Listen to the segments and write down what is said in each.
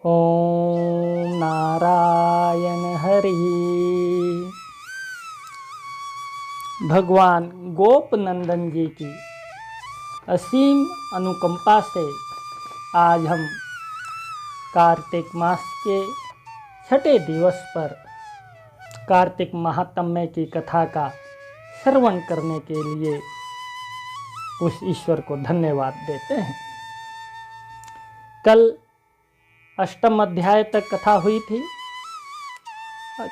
ओम नारायण हरि। भगवान गोप नंदन जी की असीम अनुकंपा से आज हम कार्तिक मास के छठे दिवस पर कार्तिक महात्म्य की कथा का श्रवण करने के लिए उस ईश्वर को धन्यवाद देते हैं। कल अष्टम अध्याय तक कथा हुई थी।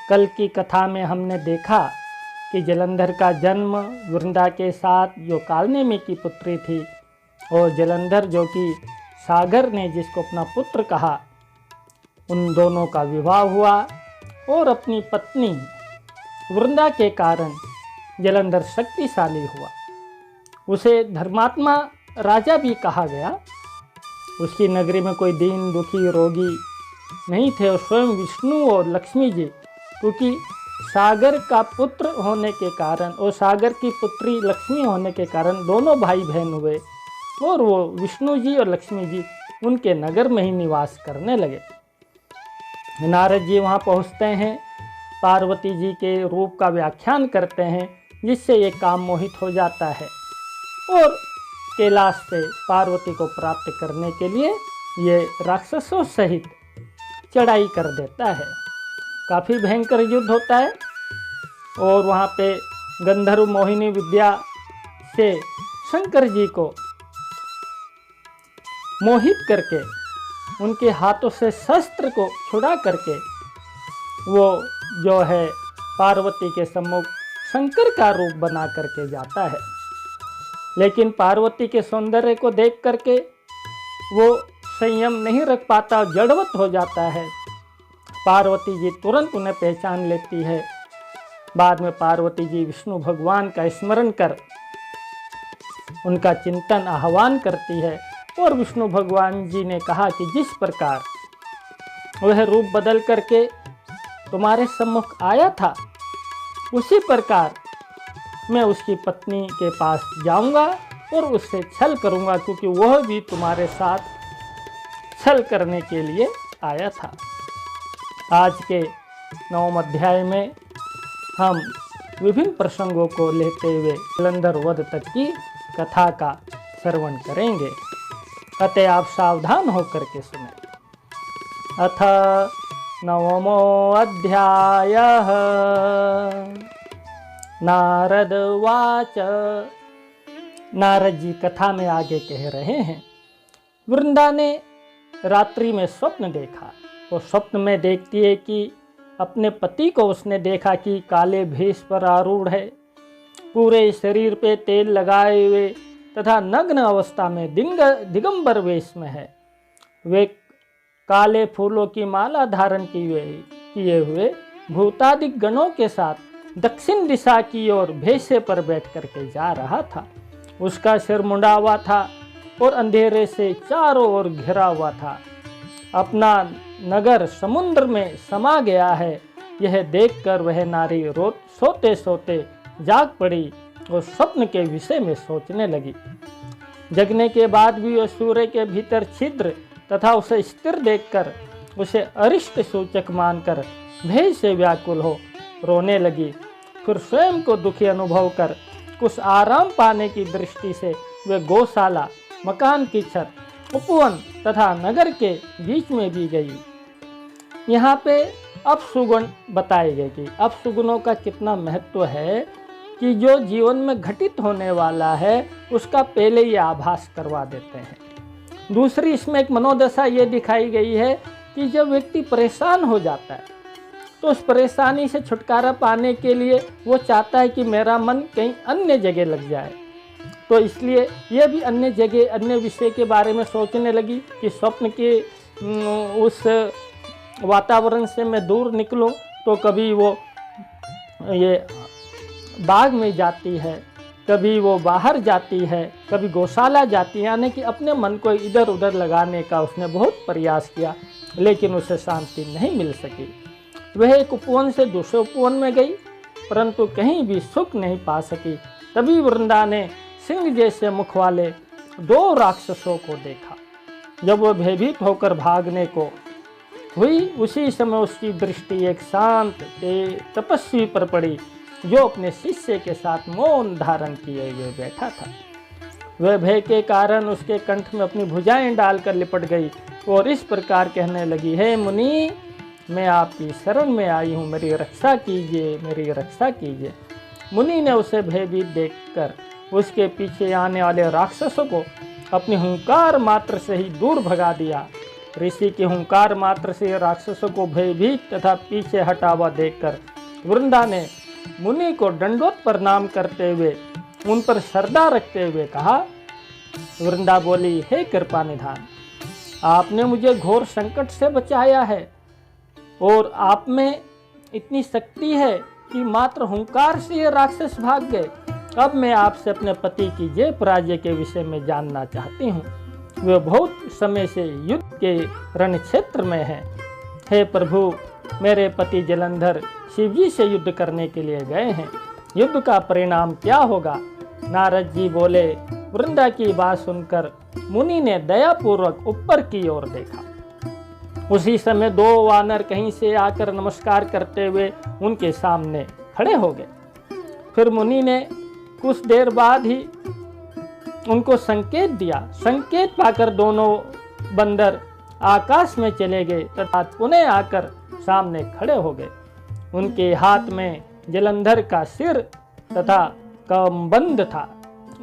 कल की कथा में हमने देखा कि जलंधर का जन्म वृंदा के साथ जो कालनेमी की पुत्री थी और जलंधर जो कि सागर ने जिसको अपना पुत्र कहा, उन दोनों का विवाह हुआ और अपनी पत्नी वृंदा के कारण जलंधर शक्तिशाली हुआ। उसे धर्मात्मा राजा भी कहा गया। उसकी नगरी में कोई दीन दुखी रोगी नहीं थे और स्वयं विष्णु और लक्ष्मी जी, क्योंकि सागर का पुत्र होने के कारण और सागर की पुत्री लक्ष्मी होने के कारण दोनों भाई बहन हुए और वो विष्णु जी और लक्ष्मी जी उनके नगर में ही निवास करने लगे। नारद जी वहाँ पहुँचते हैं, पार्वती जी के रूप का व्याख्यान करते हैं, जिससे ये काम मोहित हो जाता है और कैलाश से पार्वती को प्राप्त करने के लिए ये राक्षसों सहित चढ़ाई कर देता है। काफ़ी भयंकर युद्ध होता है और वहाँ पे गंधर्व मोहिनी विद्या से शंकर जी को मोहित करके उनके हाथों से शस्त्र को छुड़ा करके वो जो है पार्वती के सम्मुख शंकर का रूप बना करके जाता है। लेकिन पार्वती के सौंदर्य को देख करके वो संयम नहीं रख पाता, जड़वत हो जाता है। पार्वती जी तुरंत उन्हें पहचान लेती है। बाद में पार्वती जी विष्णु भगवान का स्मरण कर उनका चिंतन आह्वान करती है और विष्णु भगवान जी ने कहा कि जिस प्रकार वह रूप बदल करके तुम्हारे सम्मुख आया था, उसी प्रकार मैं उसकी पत्नी के पास जाऊंगा और उससे छल करूंगा, क्योंकि वह भी तुम्हारे साथ छल करने के लिए आया था। आज के 9वें अध्याय में हम विभिन्न प्रसंगों को लेते हुए जलंधर वध तक की कथा का श्रवण करेंगे। अतः आप सावधान होकर के सुने। अथ 9वां अध्याय। नारद वाच। नारद जी कथा में आगे कह रहे हैं, वृंदा ने रात्रि में स्वप्न देखा और स्वप्न में देखती है कि अपने पति को उसने देखा कि काले भेष पर आरूढ़ है, पूरे शरीर पे तेल लगाए हुए तथा नग्न अवस्था में दिगंबर वेश में है। वे काले फूलों की माला धारण किए हुए भूतादिक गणों के साथ दक्षिण दिशा की ओर भेसे पर बैठ करके जा रहा था। उसका सिर मुंडा हुआ था और अंधेरे से चारों ओर घिरा हुआ था। अपना नगर समुद्र में समा गया है, यह देखकर वह नारी सोते सोते जाग पड़ी और स्वप्न के विषय में सोचने लगी। जगने के बाद भी वह सूर्य के भीतर छिद्र तथा उसे स्थिर देखकर उसे अरिष्ट सूचक मानकर भय से व्याकुल हो रोने लगी। फिर स्वयं को दुखी अनुभव कर कुछ आराम पाने की दृष्टि से वे गौशाला, मकान की छत, उपवन तथा नगर के बीच में भी गई। यहाँ पे अपसुगुण बताए गए कि अपसुगुणों का कितना महत्व है कि जो जीवन में घटित होने वाला है उसका पहले ही आभास करवा देते हैं। दूसरी इसमें एक मनोदशा ये दिखाई गई है कि जब व्यक्ति परेशान हो जाता है तो उस परेशानी से छुटकारा पाने के लिए वो चाहता है कि मेरा मन कहीं अन्य जगह लग जाए, तो इसलिए ये भी अन्य जगह अन्य विषय के बारे में सोचने लगी कि स्वप्न के उस वातावरण से मैं दूर निकलूं तो कभी वो ये बाग में जाती है, कभी वो बाहर जाती है, कभी गौशाला जाती है, यानी कि अपने मन को इधर उधर लगाने का उसने बहुत प्रयास किया, लेकिन उसे शांति नहीं मिल सकी। वह एक उपवन से दूसरे उपवन में गई, परंतु कहीं भी सुख नहीं पा सकी। तभी वृंदा ने सिंह जैसे मुख वाले 2 राक्षसों को देखा। जब वह भयभीत होकर भागने को हुई उसी समय उसकी दृष्टि एक शांत तपस्वी पर पड़ी जो अपने शिष्य के साथ मौन धारण किए हुए बैठा था। वह भय के कारण उसके कंठ में अपनी भुजाएं डालकर लिपट गई और इस प्रकार कहने लगी, हे मुनि, मैं आपकी शरण में आई हूँ, मेरी रक्षा कीजिए, मेरी रक्षा कीजिए। मुनि ने उसे भयभीत देखकर उसके पीछे आने वाले राक्षसों को अपनी हुंकार मात्र से ही दूर भगा दिया। ऋषि के हुंकार मात्र से राक्षसों को भयभीत तथा पीछे हटा हुआ देखकर वृंदा ने मुनि को दंडोत प्रणाम करते हुए उन पर श्रद्धा रखते हुए कहा। वृंदा बोली, हे कृपा निधान, आपने मुझे घोर संकट से बचाया है और आप में इतनी शक्ति है कि मात्र हुंकार से ये राक्षस भाग गए। अब मैं आपसे अपने पति की जय पराजय के विषय में जानना चाहती हूँ। वे बहुत समय से युद्ध के रण क्षेत्र में हैं। हे प्रभु, मेरे पति जलंधर शिवजी से युद्ध करने के लिए गए हैं। युद्ध का परिणाम क्या होगा? नारद जी बोले। वृंदा की बात सुनकर मुनि ने दयापूर्वक ऊपर की ओर देखा। उसी समय दो वानर कहीं से आकर नमस्कार करते हुए उनके सामने खड़े हो गए। फिर मुनि ने कुछ देर बाद ही उनको संकेत दिया। संकेत पाकर दोनों बंदर आकाश में चले गए तथा पुनः आकर सामने खड़े हो गए। उनके हाथ में जलंधर का सिर तथा कमबंध था।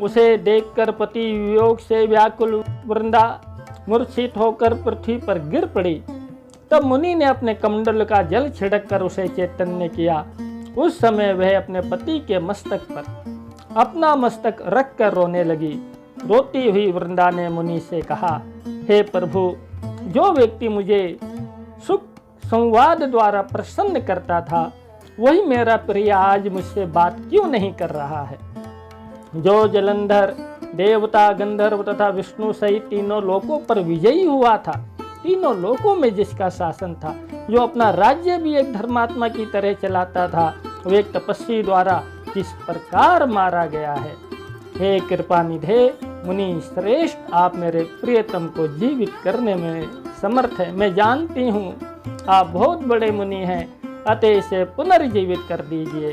उसे देखकर पति वियोग से व्याकुल वृंदा मूर्छित होकर पृथ्वी पर गिर पड़ी। तब मुनि ने अपने कमंडल का जल छिड़क कर उसे चैतन्य किया। उस समय वह अपने पति के मस्तक पर अपना मस्तक रख कर रोने लगी। रोती हुई वृंदा ने मुनि से कहा, हे प्रभु, जो व्यक्ति मुझे सुख संवाद द्वारा प्रसन्न करता था वही मेरा प्रिय आज मुझसे बात क्यों नहीं कर रहा है? जो जलंधर देवता, गंधर्व तथा विष्णु सहित तीनों लोकों पर विजयी हुआ था, तीनों लोकों में जिसका शासन था, जो अपना राज्य भी एक धर्मात्मा की तरह चलाता था, वो एक तपस्वी द्वारा किस प्रकार मारा गया है। हे कृपा निधे मुनि श्रेष्ठ, आप मेरे प्रियतम को जीवित करने में समर्थ है। मैं जानती हूँ आप बहुत बड़े मुनि हैं, अतः इसे पुनर्जीवित कर दीजिए।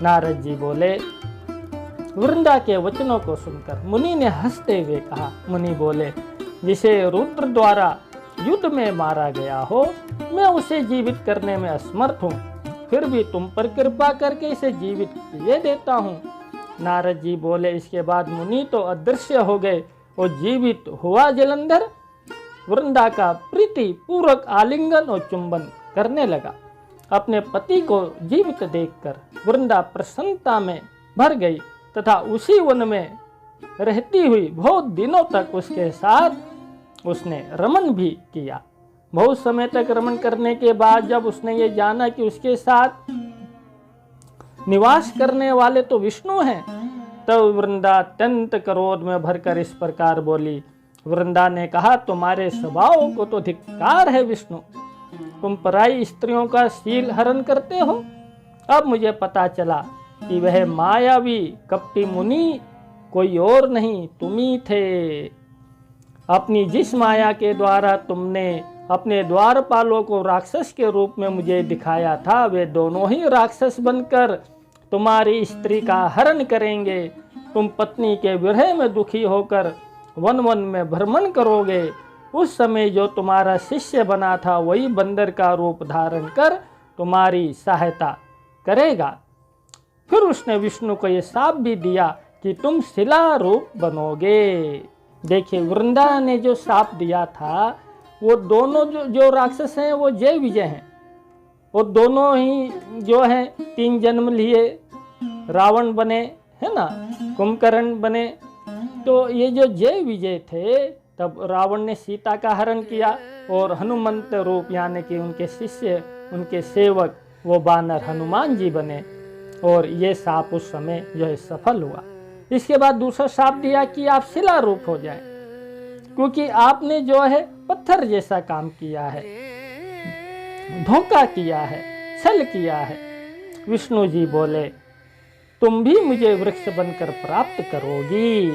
नारद जी बोले। वृंदा के वचनों को सुनकर मुनि ने हंसते हुए कहा। मुनि बोले, जिसे रुद्र द्वारा युद्ध में मारा गया हो, मैं उसे जीवित करने में असमर्थ हूँ, फिर भी तुम पर कृपा करके इसे जीवित किए देता हूँ। नारद जी बोले। इसके बाद मुनि तो अदृश्य हो गए और जीवित हुआ जलंधर वृंदा का प्रीति पूर्वक आलिंगन और चुंबन करने लगा। अपने पति को जीवित देखकर वृंदा प्रसन्नता में भर गई तथा उसी वन में रहती हुई बहुत दिनों तक उसके साथ उसने रमन भी किया। बहुत समय तक रमन करने के बाद जब उसने ये जाना कि उसके साथ निवास करने वाले तो विष्णु हैं, तब वृंदा अत्यंत क्रोध में भरकर इस प्रकार बोली। वृंदा ने कहा, तुम्हारे स्वभाव को तो धिक्कार है विष्णु, तुम पराई स्त्रियों का शील हरण करते हो। अब मुझे पता चला कि वह मायावी कपटी मुनि कोई और नहीं, तुम ही थे। अपनी जिस माया के द्वारा तुमने अपने द्वारपालों को राक्षस के रूप में मुझे दिखाया था, वे दोनों ही राक्षस बनकर तुम्हारी स्त्री का हरण करेंगे। तुम पत्नी के विरह में दुखी होकर वन वन में भ्रमण करोगे। उस समय जो तुम्हारा शिष्य बना था वही बंदर का रूप धारण कर तुम्हारी सहायता करेगा। फिर उसने विष्णु को यह शाप भी दिया कि तुम शिला रूप बनोगे। देखिए, वृंदा ने जो शाप दिया था, वो दोनों जो राक्षस हैं वो जय विजय हैं। वो दोनों ही जो हैं 3 जन्म लिए रावण बने, है ना, कुंभकर्ण बने। तो ये जो जय विजय थे, तब रावण ने सीता का हरण किया और हनुमंत रूप यानी कि उनके शिष्य, उनके सेवक वो बानर हनुमान जी बने और ये शाप उस समय जो है सफल हुआ। इसके बाद दूसरा शाप दिया कि आप शिला रूप हो जाएं, क्योंकि आपने जो है पत्थर जैसा काम किया है, धोखा किया है, छल किया है। विष्णु जी बोले, तुम भी मुझे वृक्ष बनकर प्राप्त करोगी।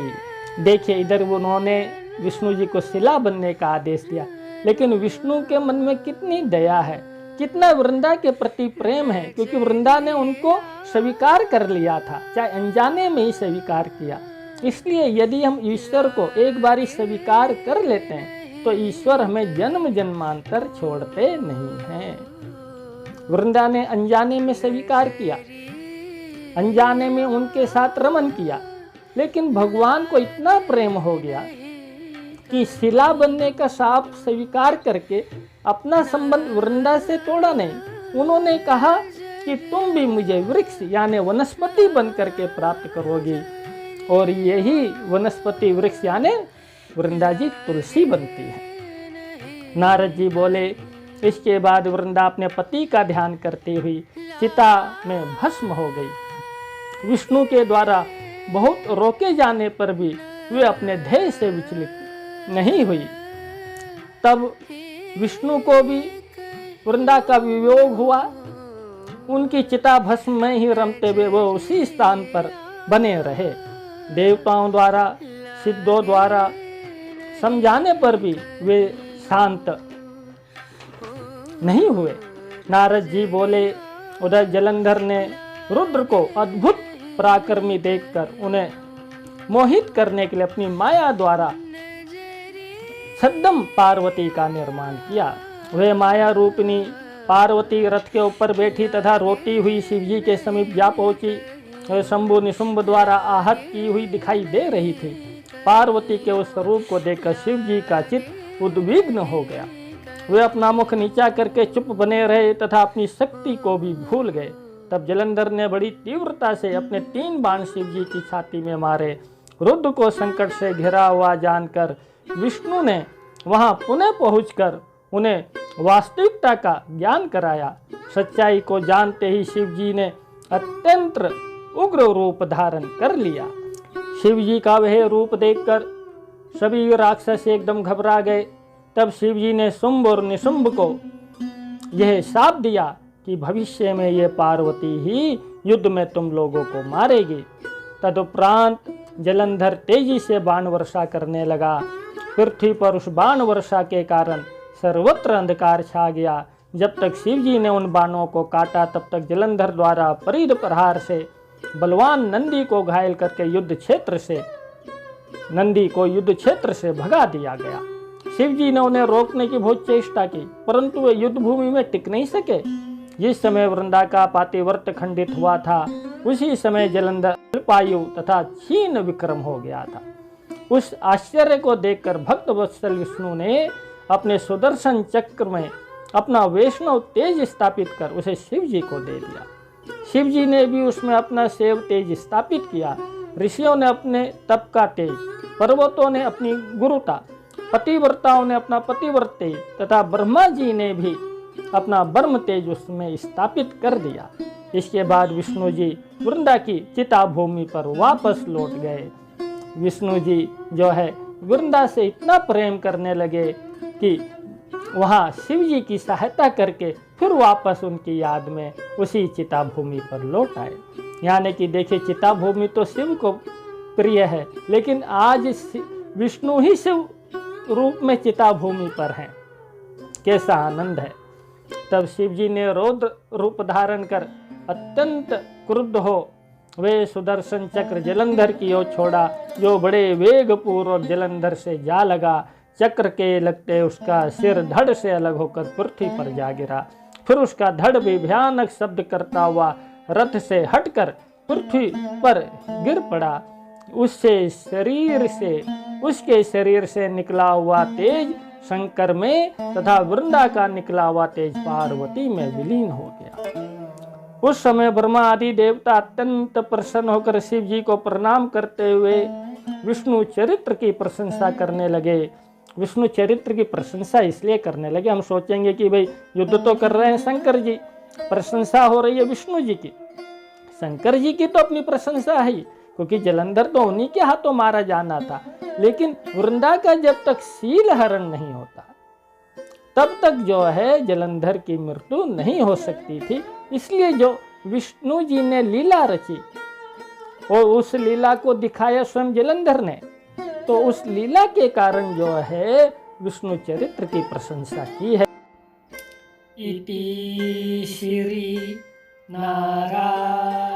देखिए, इधर उन्होंने विष्णु जी को शिला बनने का आदेश दिया, लेकिन विष्णु के मन में कितनी दया है, कितना वृंदा के प्रति प्रेम है, क्योंकि वृंदा ने उनको स्वीकार कर लिया था, चाहे अनजाने में ही स्वीकार किया। इसलिए यदि हम ईश्वर को एक बार स्वीकार कर लेते हैं तो ईश्वर हमें जन्म जन्मांतर छोड़ते नहीं हैं। वृंदा ने अनजाने में स्वीकार किया, अनजाने में उनके साथ रमन किया, लेकिन भगवान को इतना प्रेम हो गया कि शिला बनने का शाप स्वीकार करके अपना संबंध वृंदा से तोड़ा नहीं। उन्होंने कहा कि तुम भी मुझे वृक्ष यानी वनस्पति बन करके प्राप्त करोगी, और यही वनस्पति वृक्ष यानी वृंदा जी तुलसी बनती है। नारद जी बोले, इसके बाद वृंदा अपने पति का ध्यान करती हुई चिता में भस्म हो गई। विष्णु के द्वारा बहुत रोके जाने पर भी वे अपने ध्येय से विचलित नहीं हुई। तब विष्णु को भी वृंदा का वियोग हुआ। उनकी चिता भस्म में ही रमते हुए वो उसी स्थान पर बने रहे। देवताओं द्वारा, सिद्धों द्वारा समझाने पर भी वे शांत नहीं हुए। नारद जी बोले, उधर जलंधर ने रुद्र को अद्भुत पराक्रमी देखकर उन्हें मोहित करने के लिए अपनी माया द्वारा छद्म पार्वती का निर्माण किया। वे माया रूपिणी पार्वती रथ के ऊपर बैठी तथा रोती हुई शिवजी के समीप जा पहुंची। वे शंभु निशुंभ द्वारा आहत की हुई दिखाई दे रही थी। पार्वती के उस स्वरूप को देखकर शिवजी का चित्त उद्विग्न हो गया। वे अपना मुख नीचा करके चुप बने रहे तथा अपनी शक्ति को भी भूल गए। तब जलंधर ने बड़ी तीव्रता से अपने 3 बाण शिवजी की छाती में मारे। रुद्र को संकट से घिरा हुआ जानकर विष्णु ने वहां पुनः पहुंचकर उन्हें वास्तविकता का ज्ञान कराया। सच्चाई को जानते ही शिवजी ने अत्यंत उग्र रूप धारण कर लिया। शिवजी का वह रूप देखकर सभी राक्षस एकदम घबरा गए। तब शिवजी ने शुंभ और निशुंभ को यह शाप दिया कि भविष्य में ये पार्वती ही युद्ध में तुम लोगों को मारेगी। तदुपरांत जलंधर तेजी से बाण वर्षा करने लगा। पृथ्वी पर उस बाण वर्षा के कारण सर्वत्र अंधकार छा गया। जब तक शिवजी ने उन बाणों को काटा तब तक जलंधर द्वारा परिध प्रहार से बलवान नंदी को घायल करके युद्ध क्षेत्र से भगा दिया गया। शिवजी ने उन्हें रोकने की बहुत चेष्टा की, परंतु वे युद्ध भूमि में टिक नहीं सके। जिस समय वृंदा का पातिव्रत खंडित हुआ था, उसी समय जलंधर अल्पायु तथा क्षीण विक्रम हो गया था। उस आश्चर्य को देखकर भक्त वत्सल विष्णु ने अपने सुदर्शन चक्र में अपना वैष्णव तेज स्थापित कर उसे शिवजी को दे दिया। शिवजी ने भी उसमें अपना सेव तेज स्थापित किया। ऋषियों ने अपने तप का तेज, पर्वतों ने अपनी गुरुता, पतिव्रताओं ने अपना पतिव्रत तेज तथा ब्रह्मा जी ने भी अपना ब्रह्म तेज उसमें स्थापित कर दिया। इसके बाद विष्णु जी वृंदा की चिता भूमि पर वापस लौट गए। विष्णु जी जो है वृंदा से इतना प्रेम करने लगे कि वहाँ शिव जी की सहायता करके फिर वापस उनकी याद में उसी चिता भूमि पर लौट आए। यानी कि देखिए, चिता भूमि तो शिव को प्रिय है, लेकिन आज विष्णु ही शिव रूप में चिता भूमि पर हैं। कैसा आनंद है। तब शिव जी ने रौद्र रूप धारण कर अत्यंत क्रुद्ध हो वे सुदर्शन चक्र जलंधर की ओर छोड़ा, जो बड़े वेग पूर्वक जलंधर से जा लगा। चक्र के लगते उसका सिर धड़ से अलग होकर पृथ्वी पर जा गिरा। फिर उसका धड़ भी भयानक शब्द करता हुआ रथ से हटकर पृथ्वी पर गिर पड़ा। उसके शरीर से निकला हुआ तेज शंकर में तथा वृंदा का निकला हुआ तेज पार्वती में विलीन हो गया। उस समय ब्रह्मा आदि देवता अत्यंत प्रसन्न होकर शिव जी को प्रणाम करते हुए विष्णु चरित्र की प्रशंसा करने लगे। विष्णु चरित्र की प्रशंसा इसलिए करने लगे, हम सोचेंगे कि भाई युद्ध तो कर रहे हैं शंकर जी, प्रशंसा हो रही है विष्णु जी की। शंकर जी की तो अपनी प्रशंसा है, क्योंकि जलंधर तो उन्हीं के हाथों मारा जाना था। लेकिन वृंदा का जब तक शील हरण नहीं होता तब तक जो है जलंधर की मृत्यु नहीं हो सकती थी। इसलिए जो विष्णु जी ने लीला रची और उस लीला को दिखाया स्वयं जलंधर ने, तो उस लीला के कारण जो है विष्णु चरित्र की प्रशंसा की है। इति श्री नारायण